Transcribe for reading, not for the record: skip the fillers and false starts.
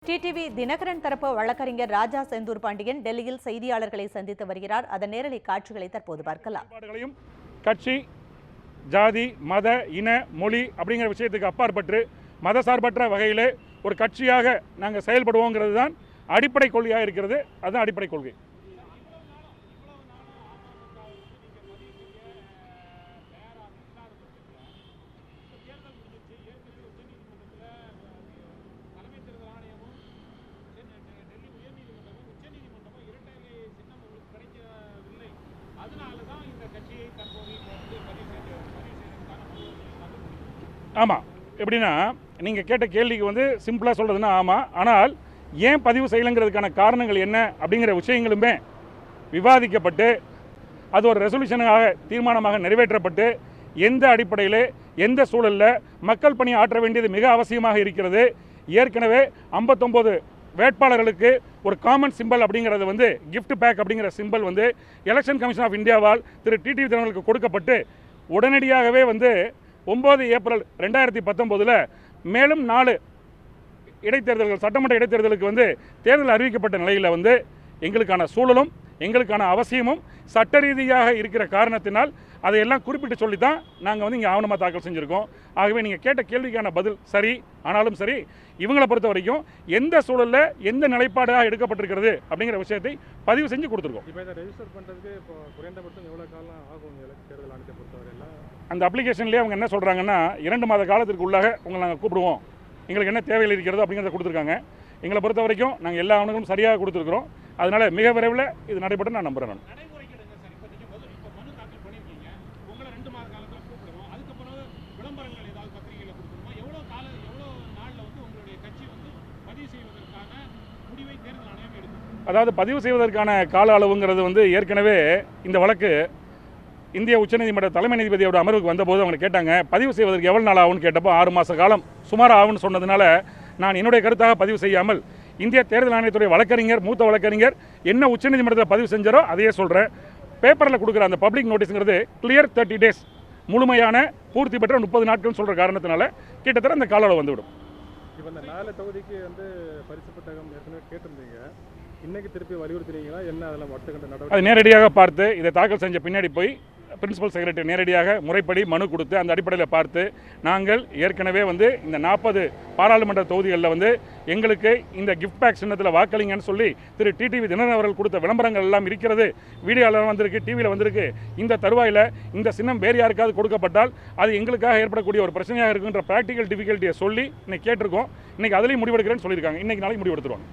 TTV Dinakaran தரப்பு வழக்கறிஞர் ராஜா செந்தூர் பாண்டியன் டெல்லியில் செய்தியாளர்களை சந்தித்து வருகிறார். அதன் நேரலை காட்சிகளை தற்போது பார்க்கலாம். கட்சி, ஜாதி, மத, இன, மொழி அப்படிங்கிற விஷயத்துக்கு அப்பாற்பட்டு மதசார்பற்ற வகையிலே ஒரு கட்சியாக நாங்கள் செயல்படுவோங்கிறது தான் அடிப்படை கொள்கையாக இருக்கிறது. அதுதான் அடிப்படை கொள்கை. ஆமாம், எப்படின்னா நீங்கள் கேட்ட கேள்விக்கு சிம்பிளாக சொல்கிறதுனா ஆமாம். ஆனால் ஏன் பதிவு செய்யலைங்கிறதுக்கான காரணங்கள் என்ன அப்படிங்கிற விஷயங்களுமே விவாதிக்கப்பட்டு அது ஒரு ரெசல்யூஷனாக தீர்மானமாக நிறைவேற்றப்பட்டு எந்த அடிப்படையில் எந்த சூழலில் மக்கள் பணி ஆற்ற வேண்டியது மிக அவசியமாக இருக்கிறது. ஏற்கனவே 59 வேட்பாளர்களுக்கு ஒரு காமன் சிம்பல் அப்படிங்கிறது கிஃப்ட் பேக் அப்படிங்கிற சிம்பல் எலெக்ஷன் கமிஷன் ஆஃப் இந்தியாவால் திரு டிடிவி தினகரனுக்கு கொடுக்கப்பட்டு உடனடியாகவே 9 ஏப்ரல் 2019 மேலும் 4 இடைத்தேர்தல்கள், சட்டமன்ற இடைத்தேர்தலுக்கு தேர்தல் அறிவிக்கப்பட்ட நிலையில் எங்களுக்கான சூழலும் எங்களுக்கான அவசியமும் சட்ட ரீதியாக இருக்கிற காரணத்தினால் அதையெல்லாம் குறிப்பிட்டு சொல்லி தான் நாங்கள் இங்கே ஆவணமாக தாக்கல் செஞ்சுருக்கோம். ஆகவே நீங்கள் கேட்ட கேள்விக்கான பதில் சரி. ஆனாலும் சரி, இவங்களை பொறுத்த வரைக்கும் எந்த சூழலில் எந்த நிலைப்பாடாக எடுக்கப்பட்டிருக்கிறது அப்படிங்கிற விஷயத்தை பதிவு செஞ்சு கொடுத்துருக்கோம். இப்போ இதை ரெஜிஸ்டர் பண்ணுறதுக்கு இப்போ குறைந்தபட்சம் எவ்வளோ காலம் ஆகும் தேர்தல் ஆணையத்தை பொறுத்தவரையில்? அந்த அப்ளிகேஷன்லேயே அவங்க என்ன சொல்கிறாங்கன்னா 2 மாத காலத்திற்கு உள்ளாக உங்களை நாங்கள் கூப்பிடுவோம், எங்களுக்கு என்ன தேவைகள் இருக்கிறதோ அப்படிங்கிறத கொடுத்துருக்காங்க. எங்களை பொறுத்த வரைக்கும் நாங்கள் எல்லா ஆவணங்களும் சரியாக கொடுத்துருக்குறோம். அதனால் மிக விரைவில் இது நடைபெற்று நான் நம்புகிறேன். அதாவது பதிவு செய்வதற்கான கால அளவுங்கிறது ஏற்கனவே இந்த வழக்கு இந்திய உச்சநீதிமன்ற தலைமை நீதிபதியோட அமர்வுக்கு வந்தபோது அவங்க கேட்டாங்க, பதிவு செய்வதற்கு எவ்வளோ நாள் ஆகும்னு கேட்டப்போ 6 மாத காலம் சுமார் ஆகும்னு சொன்னதுனால நான் என்னுடைய கருத்தாக பதிவு செய்யாமல் இந்திய தேர்தல் ஆணையத்துடைய வழக்கறிஞர், மூத்த வழக்கறிஞர் என்ன உச்சநீதிமன்றத்தில் பதிவு செஞ்சாரோ அதையே சொல்கிறேன். பேப்பரில் கொடுக்குற அந்த பப்ளிக் நோட்டீஸுங்கிறது கிளியர் 30 டேஸ், முழுமையான பூர்த்தி பெற்ற 30 நாட்கள் சொல்கிற காரணத்தினால கிட்டத்தட்ட அந்த கால அளவு வந்துவிடும். இப்போ இந்த 4 தொகுதிக்கு பரிசு புத்தகம் ஏற்கனவே கேட்டிருந்தீங்க, இன்னைக்கு திருப்பி வலியுறுத்துறீங்களா? என்ன அதெல்லாம் அடுத்த கட்ட நடவடிக்கை? அது நேரடியாக பார்த்து இதை தாக்கல் செஞ்ச பின்னாடி போய் பிரின்சிபல் செக்ரட்டரி நேரடியாக முறைப்படி மனு கொடுத்து அந்த அடிப்படையில் பார்த்து நாங்கள் ஏற்கனவே இந்த 40 பாராளுமன்ற தொகுதிகளில் எங்களுக்கு இந்த கிஃப்ட் பேக் சின்னத்தில் வாக்களிங்கன்னு சொல்லி திரு டிடிவி தினகரன் அவர்கள் கொடுத்த விளம்பரங்கள் எல்லாம் இருக்கிறது, வீடியோவில் வந்திருக்கு, டிவியில் வந்திருக்கு. இந்த தருவாயில் இந்த சின்னம் வேறு யாருக்காவது கொடுக்கப்பட்டால் அது எங்களுக்காக ஏற்படக்கூடிய ஒரு பிரச்சனையாக இருக்குன்ற ப்ராக்டிக்கல் டிஃபிகல்ட்டியை சொல்லி இன்னைக்கு கேட்டிருக்கோம். இன்னைக்கு அதுலேயும் முடிவெடுக்கிறேன்னு சொல்லியிருக்காங்க. இன்னைக்கு நாளைக்கு முடிவெடுத்துருவாங்க.